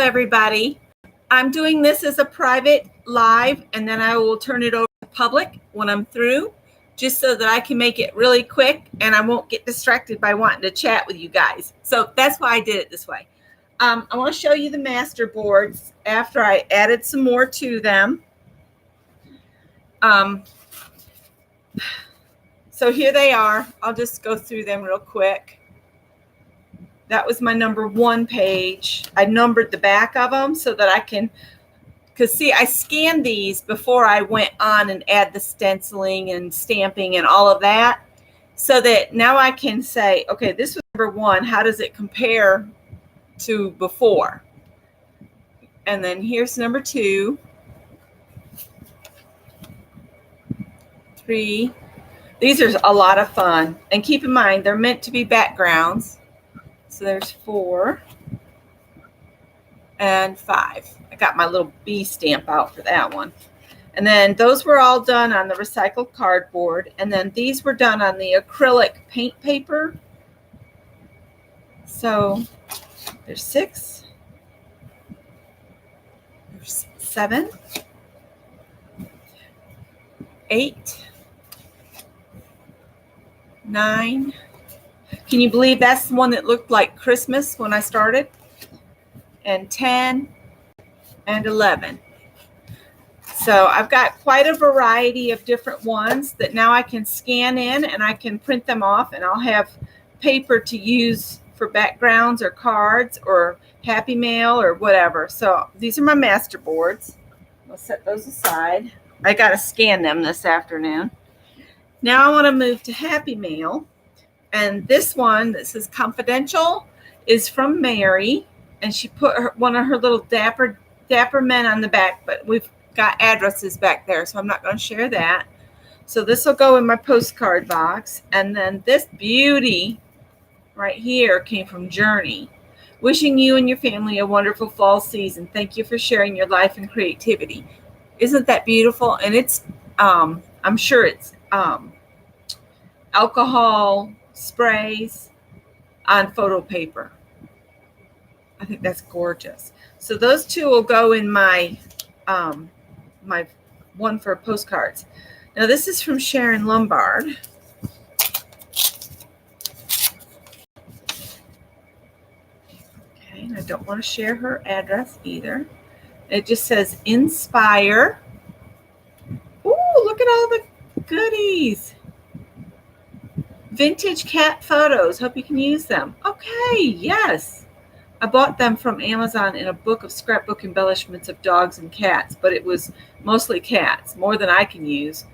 everybody. I'm doing this as a private live, and then I will turn it over to public when I'm through, just so that I can make it really quick and I won't get distracted by wanting to chat with you guys. So that's why I did it this way. I want to show you the Masterboards after I added some more to them. So here they are. I'll just go through them real quick. That was my number 1 page. I numbered the back of them so that I can, because see, I scanned these before I went on and add the stenciling and stamping and all of that, so that now I can say, okay, this was number 1. How does it compare to before? And then here's number 2, 3. These are a lot of fun. And keep in mind, they're meant to be backgrounds. So there's 4 and 5. I got my little B stamp out for that one. And then those were all done on the recycled cardboard. And then these were done on the acrylic paint paper. So there's 6. There's 7. 8. 9. Can you believe that's the one that looked like Christmas when I started? And 10 and 11. So I've got quite a variety of different ones that now I can scan in and I can print them off, and I'll have paper to use for backgrounds or cards or Happy Mail or whatever. So these are my Masterboards. I'll set those aside. I got to scan them this afternoon. Now I want to move to Happy Mail. And this one that says confidential is from Mary. And she put one of her little dapper men on the back, but we've got addresses back there, so I'm not going to share that. So this will go in my postcard box. And then this beauty right here came from Journey. Wishing you and your family a wonderful fall season. Thank you for sharing your life and creativity. Isn't that beautiful? And it's, I'm sure it's alcohol sprays on photo paper. I think that's gorgeous. So those 2 will go in my my one for postcards. Now this is from Sharon Lombard. Okay, and I don't want to share her address either. It just says Inspire. Ooh, look at all the goodies. Vintage cat photos. Hope you can use them. Okay, yes. I bought them from Amazon in a book of scrapbook embellishments of dogs and cats, but it was mostly cats, more than I can use.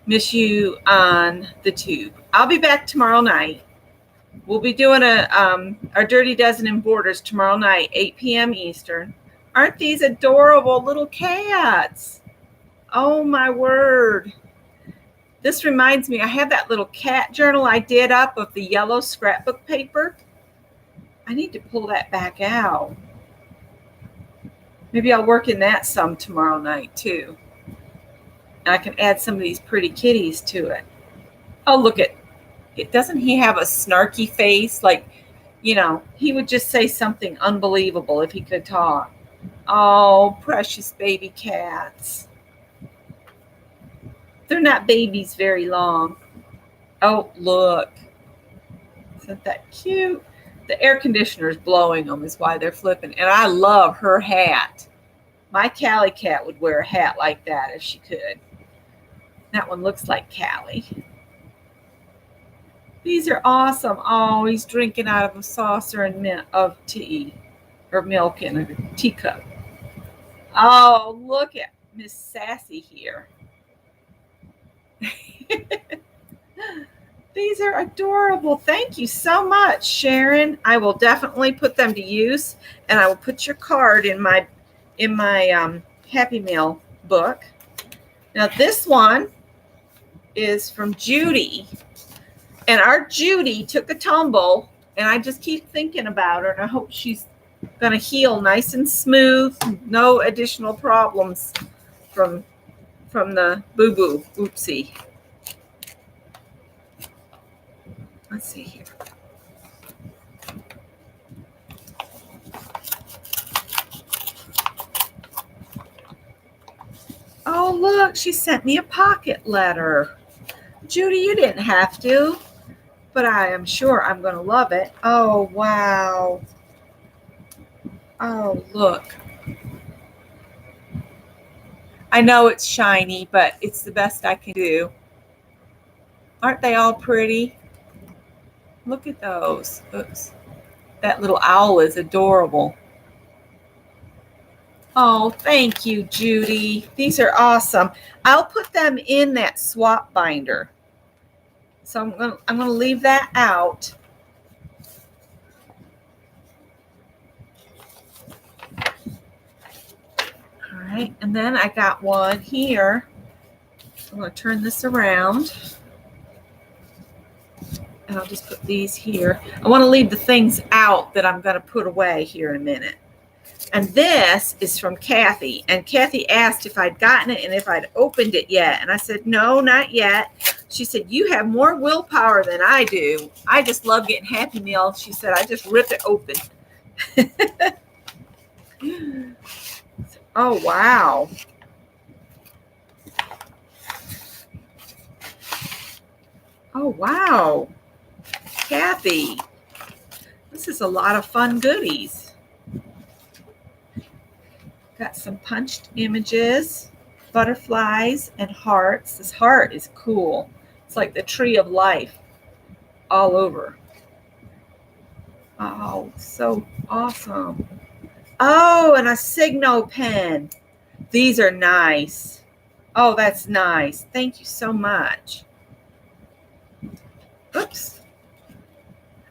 Miss you on the tube. I'll be back tomorrow night. We'll be doing our Dirty Dozen and Borders tomorrow night, 8 p.m. Eastern. Aren't these adorable little cats? Oh, my word. This reminds me, I have that little cat journal I did up of the yellow scrapbook paper. I need to pull that back out. Maybe I'll work in that some tomorrow night too. And I can add some of these pretty kitties to it. Oh, look at it. Doesn't he have a snarky face? Like, you know, he would just say something unbelievable if he could talk. Oh, precious baby cats. They're not babies very long. Oh, look. Isn't that cute? The air conditioner is blowing them is why they're flipping. And I love her hat. My Callie cat would wear a hat like that if she could. That one looks like Callie. These are awesome. Oh, he's drinking out of a saucer of tea or milk in a teacup. Oh, look at Miss Sassy here. These are adorable. Thank you so much, Sharon. I will definitely put them to use, and I will put your card in my Happy Mail book. Now this one is from Judy, and our Judy took a tumble, and I just keep thinking about her, and I hope she's going to heal nice and smooth, no additional problems from the boo-boo. Oopsie. Let's see here. look, she sent me a pocket letter. Judy, you didn't have to, but I am sure I'm going to love it. Oh, wow. Oh, look. I know it's shiny, but it's the best I can do. Aren't they all pretty? Look at those. Oops. That little owl is adorable. Oh, thank you, Judy. These are awesome. I'll put them in that swap binder. So I'm gonna leave that out. All right, and then I got one here. I'm gonna turn this around. And I'll just put these here. I want to leave the things out that I'm going to put away here in a minute. And this is from Kathy. And Kathy asked if I'd gotten it and if I'd opened it yet. And I said, no, not yet. She said, you have more willpower than I do. I just love getting Happy Meal. She said, I just rip it open. Oh, wow. Oh, wow. Kathy, this is a lot of fun goodies. Got some punched images, butterflies, and hearts. This heart is cool. It's like the tree of life all over. Oh, so awesome. Oh, and a signal pen. These are nice. Oh, that's nice. Thank you so much. Oops.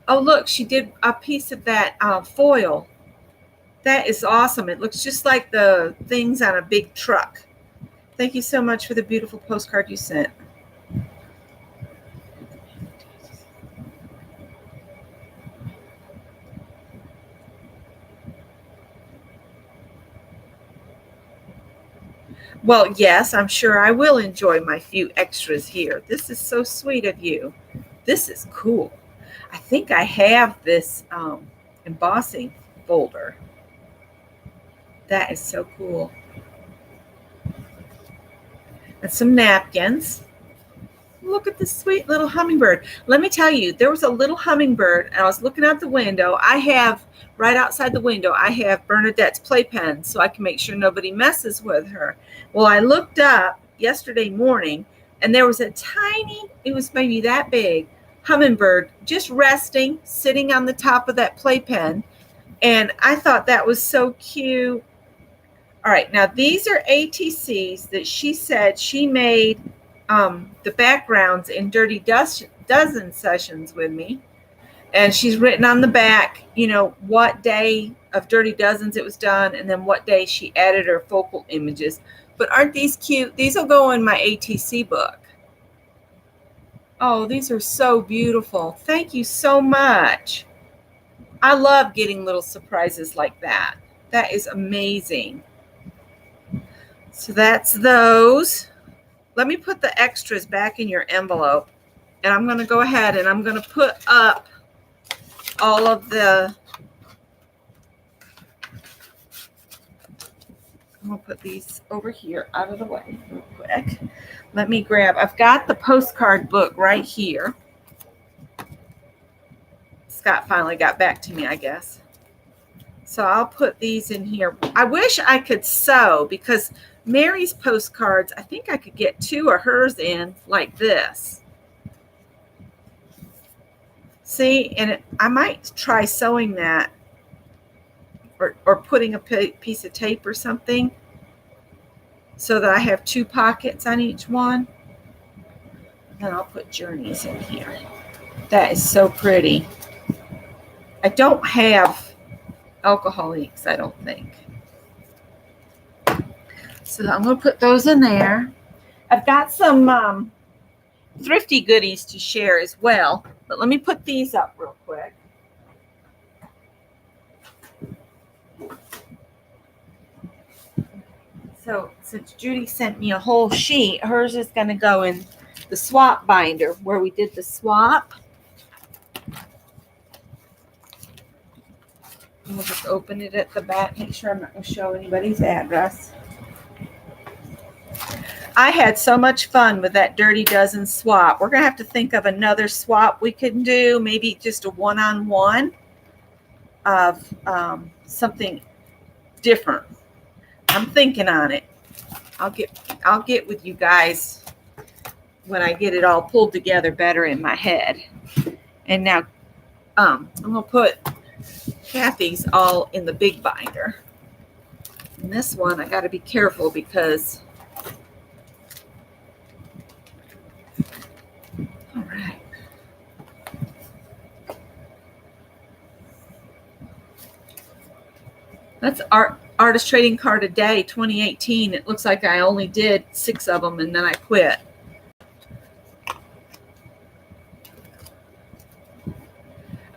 Oh, look, she did a piece of that foil. That is awesome. It looks just like the things on a big truck. Thank you so much for the beautiful postcard you sent. Well, yes, I'm sure I will enjoy my few extras here. This is so sweet of you. This is cool. I think I have this embossing folder. That is so cool. And some napkins. Look at this sweet little hummingbird. Let me tell you, there was a little hummingbird, and I was looking out the window. I have, right outside the window, I have Bernadette's playpen, so I can make sure nobody messes with her. Well, I looked up yesterday morning, and there was a tiny, it was maybe that big, hummingbird just resting, sitting on the top of that playpen, and I thought that was so cute. All right, now these are ATCs that she said she made the backgrounds in Dirty Dozen sessions with me. And she's written on the back, you know, what day of Dirty Dozens it was done, and then what day she added her focal images. But aren't these cute? These will go in my ATC book. Oh, these are so beautiful. Thank you so much. I love getting little surprises like that. That is amazing. So that's those. Let me put the extras back in your envelope. And I'm going to go ahead and I'm going to put up all of the, I'm going to put these over here out of the way real quick. Let me grab, I've got the postcard book right here. Scott finally got back to me, I guess. So I'll put these in here. I wish I could sew, because Mary's postcards, I think I could get 2 of hers in like this. See, and I might try sewing that, or putting a piece of tape or something so that I have 2 pockets on each one. Then I'll put journeys in here. That is so pretty. I don't have alcohol inks, I don't think. So I'm going to put those in there. I've got some thrifty goodies to share as well, but let me put these up real quick. So since Judy sent me a whole sheet, hers is going to go in the swap binder where we did the swap. And we'll just open it at the back, make sure I'm not going to show anybody's address. I had so much fun with that Dirty Dozen swap. We're going to have to think of another swap we can do, maybe just a one-on-one of something different. I'm thinking on it. I'll get with you guys when I get it all pulled together better in my head. And now I'm going to put Kathy's all in the big binder. And this one, I got to be careful because, all right. That's Artist Trading Card a Day 2018. It looks like I only did 6 of them and then I quit.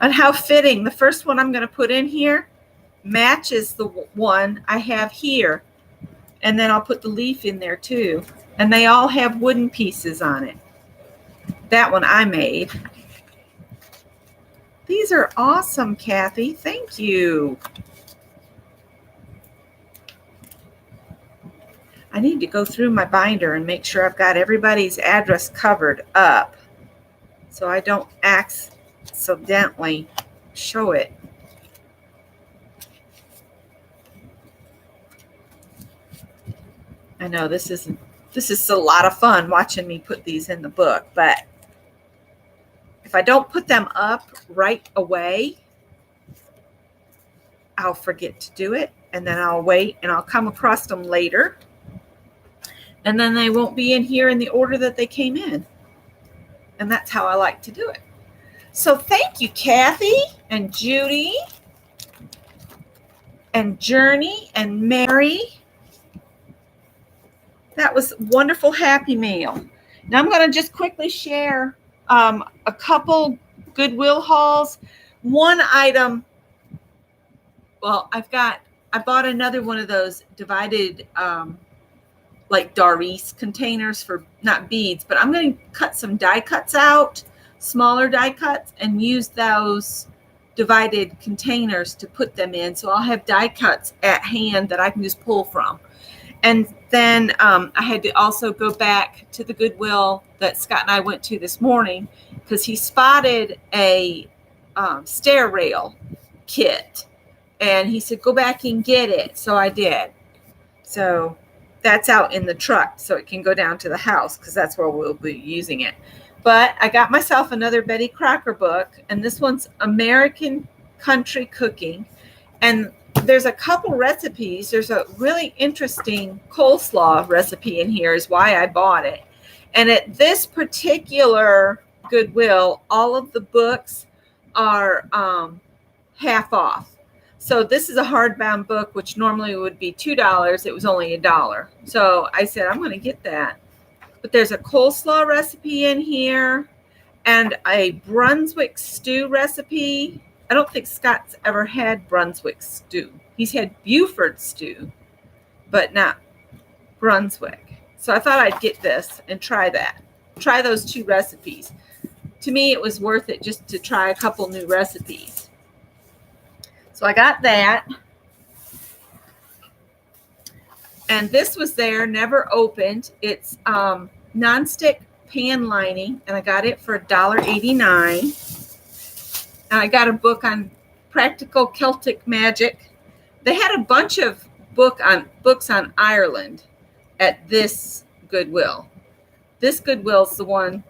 And how fitting. The first one I'm going to put in here matches the one I have here. And then I'll put the leaf in there too. And they all have wooden pieces on it. That one I made. These are awesome, Kathy. Thank you. I need to go through my binder and make sure I've got everybody's address covered up so I don't accidentally show it. I know this is a lot of fun watching me put these in the book, but if I don't put them up right away, I'll forget to do it, and then I'll wait and I'll come across them later, and then they won't be in here in the order that they came in. And that's how I like to do it. So thank you, Kathy and Judy and Journey and Mary. That was a wonderful Happy Meal. Now I'm going to just quickly share a couple Goodwill hauls. One item, well, I bought another one of those divided like Doris containers for not beads, but I'm going to cut some die cuts out, smaller die cuts, and use those divided containers to put them in. So I'll have die cuts at hand that I can just pull from. And then I had to also go back to the Goodwill that Scott and I went to this morning because he spotted a stair rail kit. And he said, go back and get it. So I did. So that's out in the truck so it can go down to the house because that's where we'll be using it. But I got myself another Betty Crocker book, and this one's American Country Cooking. And there's a couple recipes. There's a really interesting coleslaw recipe in here is why I bought it. And at this particular Goodwill, all of the books are half off. So this is a hardbound book, which normally would be $2. It was only $1. So I said, I'm going to get that. But there's a coleslaw recipe in here and a Brunswick stew recipe. I don't think Scott's ever had Brunswick stew. He's had Beaufort stew, but not Brunswick. So I thought I'd get this and try that. Try those 2 recipes. To me, it was worth it just to try a couple new recipes. So I got that. And this was there, never opened. It's nonstick pan lining, and I got it for $1.89. And I got a book on practical Celtic magic. They had a bunch of books on Ireland at this Goodwill. This Goodwill's the one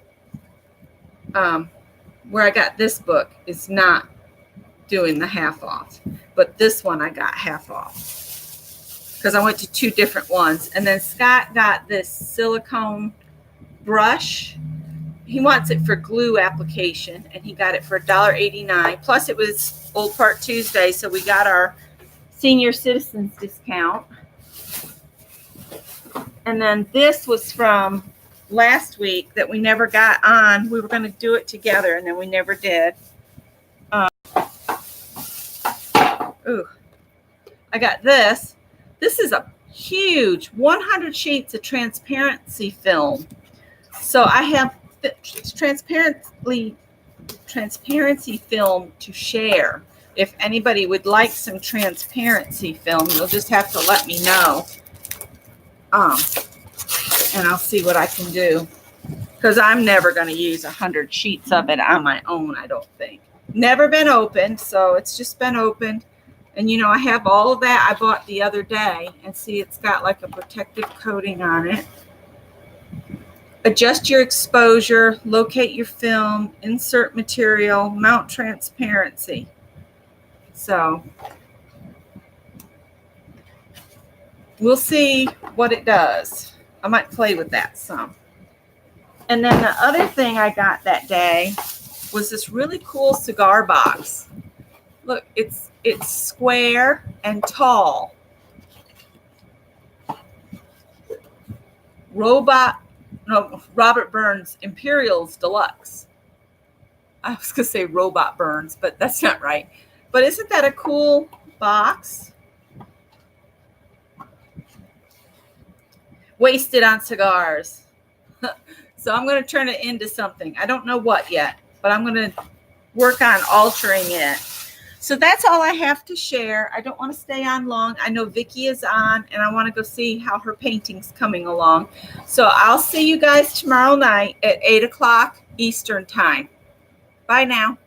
where I got this book. Is not doing the half off, but this one I got half off because I went to 2 different ones. And then Scott got this silicone brush. He wants it for glue application, and he got it for $1.89. Plus it was Old Part Tuesday, so we got our senior citizens discount. And then this was from last week that we never got on. We were going to do it together, and then we never did. I got this. This is a huge 100 sheets of transparency film. So I have transparency film to share. If anybody would like some transparency film, you'll just have to let me know. and I'll see what I can do. Because I'm never going to use 100 sheets of it on my own, I don't think. Never been opened, so it's just been opened. And, you know, I have all of that I bought the other day. And see, it's got like a protective coating on it. Adjust your exposure, locate your film, insert material, mount transparency. So we'll see what it does. I might play with that some. And then the other thing I got that day was this really cool cigar box. Look, it's square and tall. Robert Burns Imperials Deluxe. I was going to say Robot Burns, but that's not right. But isn't that a cool box? Wasted on cigars. So I'm going to turn it into something. I don't know what yet, but I'm going to work on altering it. So that's all I have to share. I don't want to stay on long. I know Vicki is on, and I want to go see how her painting's coming along. So I'll see you guys tomorrow night at 8 o'clock Eastern time. Bye now.